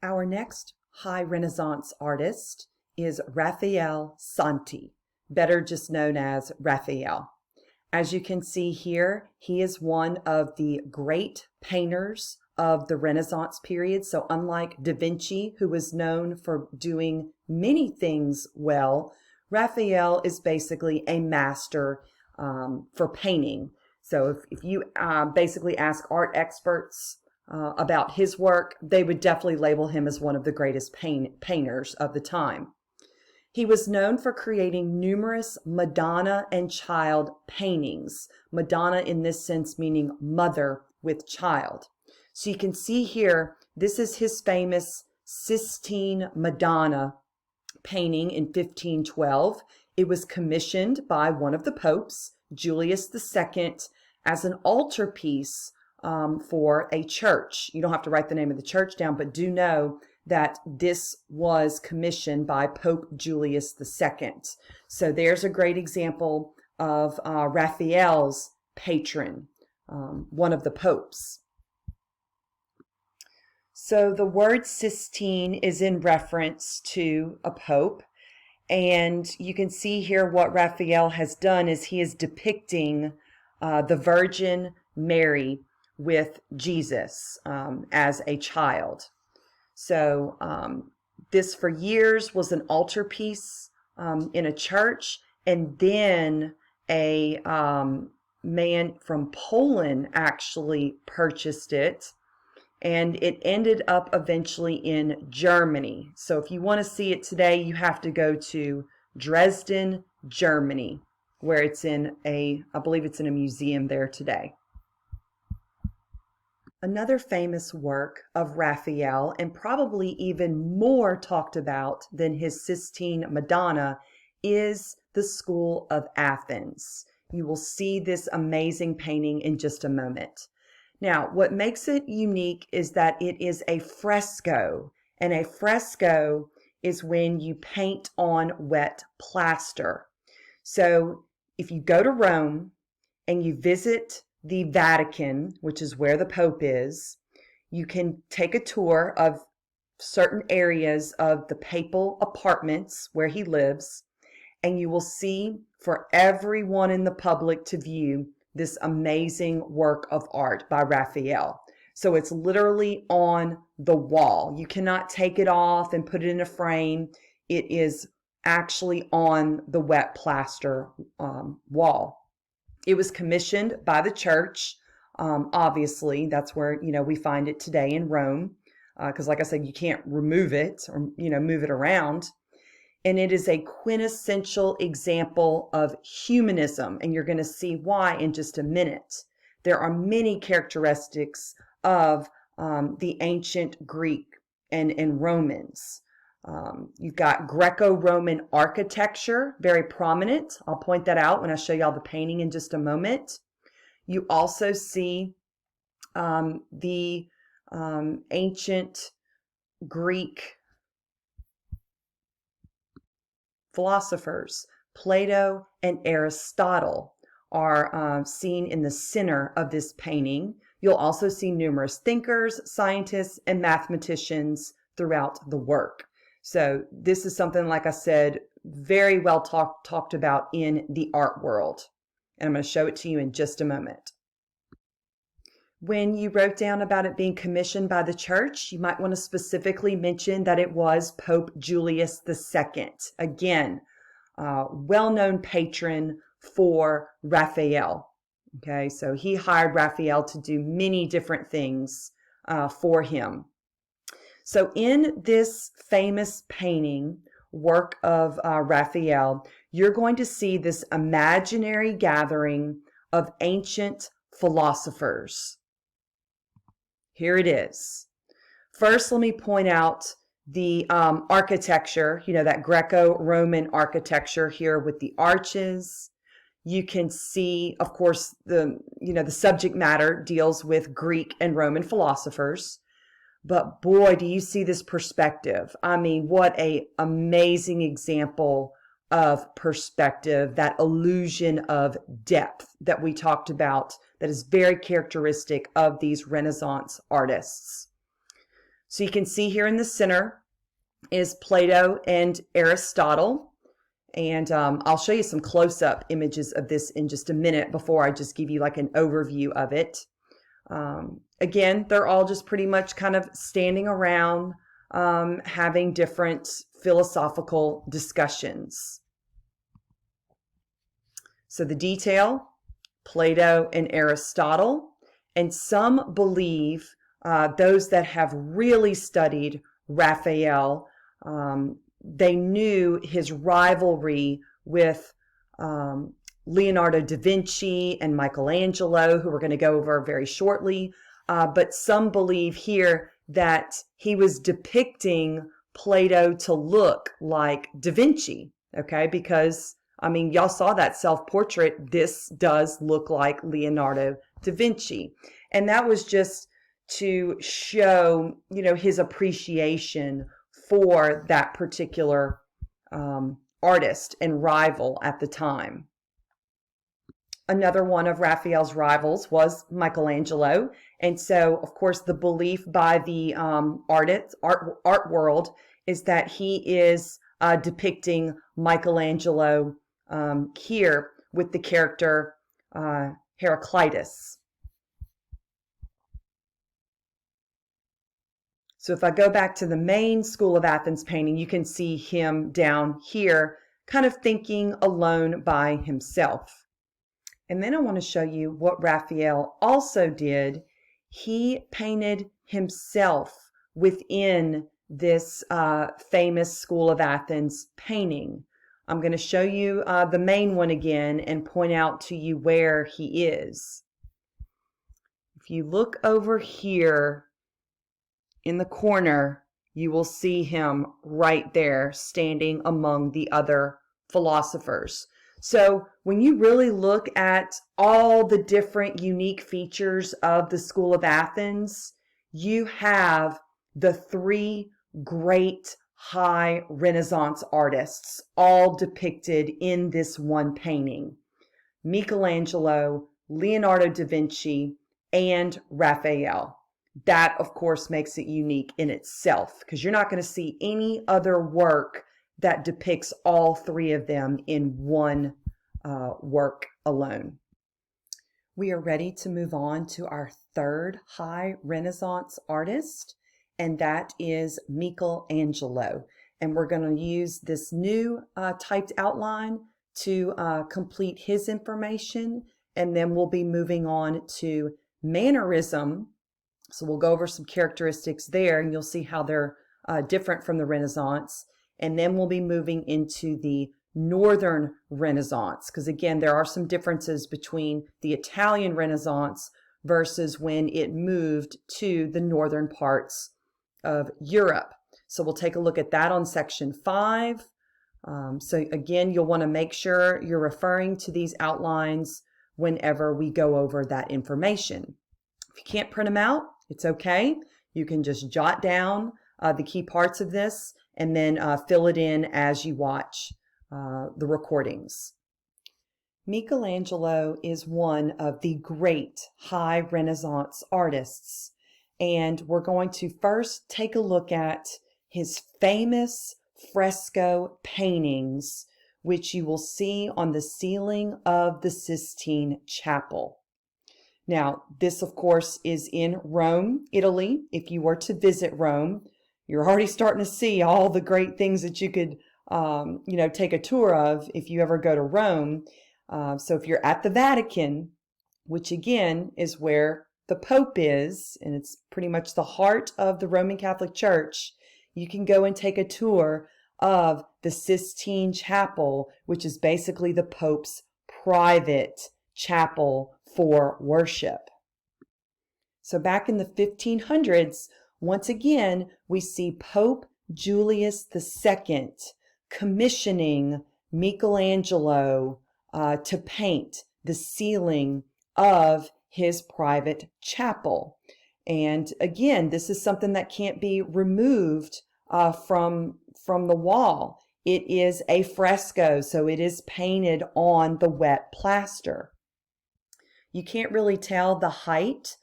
Our next high Renaissance artist is Raphael Santi, better just known as Raphael. As you can see here, he is one of the great painters of the Renaissance period. So unlike Da Vinci, who was known for doing many things well, Raphael is basically a master for painting. So if you basically ask art experts about his work, they would definitely label him as one of the greatest painters of the time. He was known for creating numerous Madonna and child paintings. Madonna in this sense meaning mother with child. So you can see here, this is his famous Sistine Madonna painting in 1512. It was commissioned by one of the popes, Julius II, as an altarpiece for a church. You don't have to write the name of the church down, but do know that this was commissioned by Pope Julius II. So there's a great example of Raphael's patron, one of the popes. So the word Sistine is in reference to a pope. And you can see here what Raphael has done is he is depicting the Virgin Mary with Jesus as a child. So this for years was an altarpiece in a church, and then a man from Poland actually purchased it, and it ended up eventually in Germany. So if you want to see it today, you have to go to Dresden, Germany, where it's in I believe it's in a museum there today. Another famous work of Raphael, and probably even more talked about than his Sistine Madonna, is the School of Athens. You will see this amazing painting in just a moment. Now, what makes it unique is that it is a fresco, and a fresco is when you paint on wet plaster. So if you go to Rome and you visit the Vatican, which is where the Pope is, you can take a tour of certain areas of the papal apartments where he lives, and you will see for everyone in the public to view this amazing work of art by Raphael. So it's literally on the wall. You cannot take it off and put it in a frame. It is actually on the wet plaster wall. It was commissioned by the church. Obviously, that's where, we find it today in Rome. Because like I said, you can't remove it or, move it around. And it is a quintessential example of humanism. And you're going to see why in just a minute. There are many characteristics of the ancient Greek and Romans. You've got Greco-Roman architecture, very prominent. I'll point that out when I show y'all the painting in just a moment. You also see the ancient Greek philosophers. Plato and Aristotle are seen in the center of this painting. You'll also see numerous thinkers, scientists, and mathematicians throughout the work. So this is something, like I said, very well talked about in the art world. And I'm going to show it to you in just a moment. When you wrote down about it being commissioned by the church, you might want to specifically mention that it was Pope Julius II. Again, well-known patron for Raphael. Okay, so he hired Raphael to do many different things for him. So in this famous painting, work of Raphael, you're going to see this imaginary gathering of ancient philosophers. Here it is. First, let me point out the architecture, that Greco-Roman architecture here with the arches. You can see, of course, the subject matter deals with Greek and Roman philosophers. But boy, do you see this perspective. I mean, what an amazing example of perspective, that illusion of depth that we talked about that is very characteristic of these Renaissance artists. So you can see here in the center is Plato and Aristotle. And I'll show you some close-up images of this in just a minute before I just give you like an overview of it. Again, they're all just pretty much kind of standing around, having different philosophical discussions. So the detail, Plato and Aristotle, and some believe, those that have really studied Raphael, they knew his rivalry with Leonardo da Vinci and Michelangelo, who we're going to go over very shortly. But some believe here that he was depicting Plato to look like da Vinci, okay? Because, I mean, y'all saw that self-portrait. This does look like Leonardo da Vinci. And that was just to show, you know, his appreciation for that particular artist and rival at the time. Another one of Raphael's rivals was Michelangelo. And so, of course, the belief by the art world is that he is depicting Michelangelo here with the character Heraclitus. So if I go back to the main School of Athens painting, you can see him down here kind of thinking alone by himself. And then I want to show you what Raphael also did. He painted himself within this famous School of Athens painting. I'm going to show you the main one again and point out to you where he is. If you look over here in the corner, you will see him right there standing among the other philosophers. So when you really look at all the different unique features of the School of Athens, you have the three great high Renaissance artists all depicted in this one painting: Michelangelo, Leonardo da Vinci, and Raphael. That, of course, makes it unique in itself, because you're not going to see any other work that depicts all three of them in one work alone. We are ready to move on to our third high Renaissance artist, and that is Michelangelo. And we're going to use this new typed outline to complete his information, and then we'll be moving on to mannerism. So we'll go over some characteristics there, and you'll see how they're different from the Renaissance. And then we'll be moving into the Northern Renaissance, because again, there are some differences between the Italian Renaissance versus when it moved to the northern parts of Europe. So we'll take a look at that on section 5. So again, you'll want to make sure you're referring to these outlines whenever we go over that information. If you can't print them out, it's okay. You can just jot down the key parts of this and then fill it in as you watch the recordings. Michelangelo is one of the great high Renaissance artists, and we're going to first take a look at his famous fresco paintings, which you will see on the ceiling of the Sistine Chapel. Now, this, of course, is in Rome, Italy. If you were to visit Rome, you're already starting to see all the great things that you could, take a tour of if you ever go to Rome. So if you're at the Vatican, which again is where the Pope is, and it's pretty much the heart of the Roman Catholic Church, you can go and take a tour of the Sistine Chapel, which is basically the Pope's private chapel for worship. So back in the 1500s, once again, we see Pope Julius II commissioning Michelangelo to paint the ceiling of his private chapel. And again, this is something that can't be removed from the wall. It is a fresco, so it is painted on the wet plaster. You can't really tell the height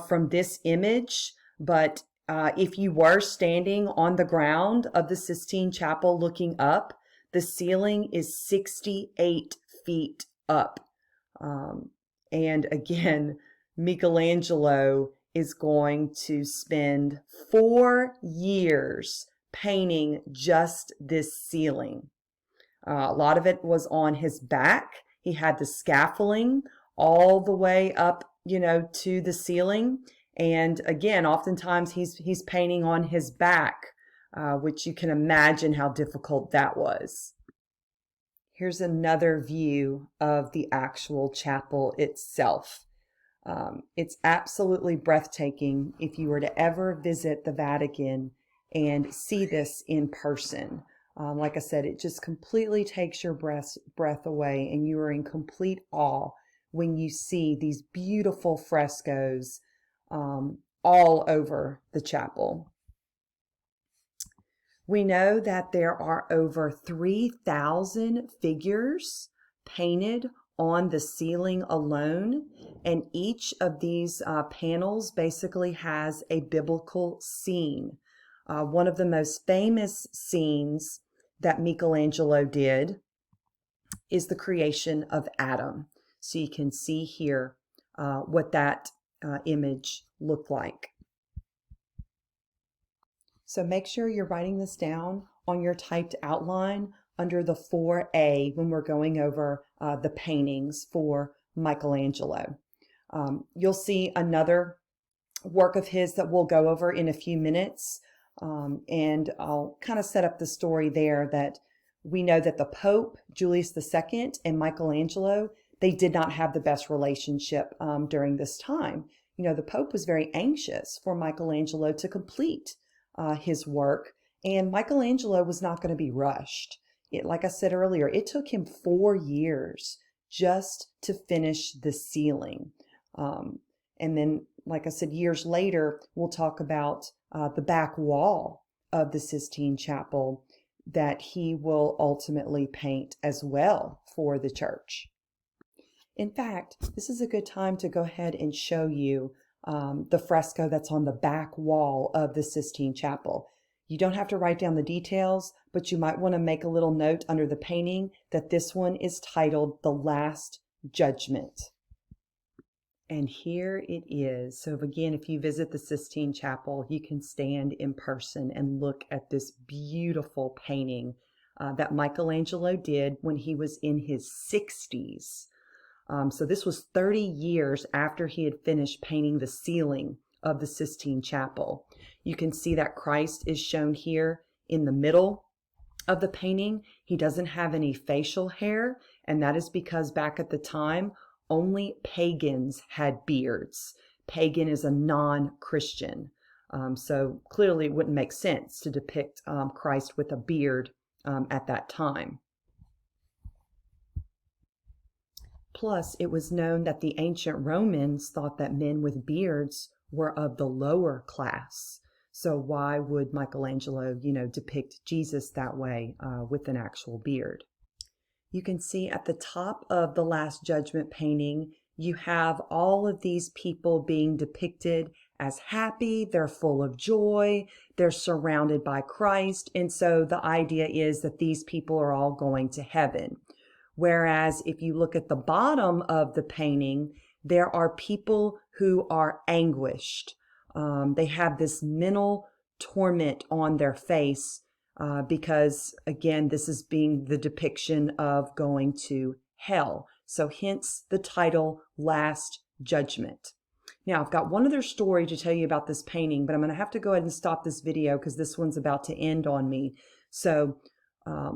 from this image, but If you were standing on the ground of the Sistine Chapel looking up, the ceiling is 68 feet up. And again, Michelangelo is going to spend 4 years painting just this ceiling. A lot of it was on his back. He had the scaffolding all the way up, to the ceiling. And again, oftentimes he's painting on his back, which you can imagine how difficult that was. Here's another view of the actual chapel itself. It's absolutely breathtaking if you were to ever visit the Vatican and see this in person. Like I said, it just completely takes your breath away, and you are in complete awe when you see these beautiful frescoes all over the chapel. We know that there are over 3,000 figures painted on the ceiling alone, and each of these panels basically has a biblical scene. One of the most famous scenes that Michelangelo did is the creation of Adam. So you can see here what that image looked like. So make sure you're writing this down on your typed outline under the 4A when we're going over the paintings for Michelangelo. You'll see another work of his that we'll go over in a few minutes. And I'll kind of set up the story there that we know that the Pope, Julius II, and Michelangelo, they did not have the best relationship during this time. The Pope was very anxious for Michelangelo to complete his work, and Michelangelo was not going to be rushed. Like I said earlier, it took him 4 years just to finish the ceiling. And then, like I said, years later, we'll talk about the back wall of the Sistine Chapel that he will ultimately paint as well for the church. In fact, this is a good time to go ahead and show you the fresco that's on the back wall of the Sistine Chapel. You don't have to write down the details, but you might want to make a little note under the painting that this one is titled The Last Judgment. And here it is. So again, if you visit the Sistine Chapel, you can stand in person and look at this beautiful painting that Michelangelo did when he was in his 60s. So this was 30 years after he had finished painting the ceiling of the Sistine Chapel. You can see that Christ is shown here in the middle of the painting. He doesn't have any facial hair, and that is because back at the time, only pagans had beards. Pagan is a non-Christian. So clearly it wouldn't make sense to depict Christ with a beard at that time. Plus, it was known that the ancient Romans thought that men with beards were of the lower class. So why would Michelangelo, depict Jesus that way with an actual beard? You can see at the top of the Last Judgment painting, you have all of these people being depicted as happy. They're full of joy. They're surrounded by Christ. And so the idea is that these people are all going to heaven. Whereas if you look at the bottom of the painting, there are people who are anguished. They have this mental torment on their face because, again, this is being the depiction of going to hell. So hence the title, Last Judgment. Now, I've got one other story to tell you about this painting, but I'm going to have to go ahead and stop this video because this one's about to end on me. So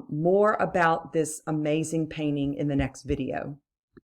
more about this amazing painting in the next video.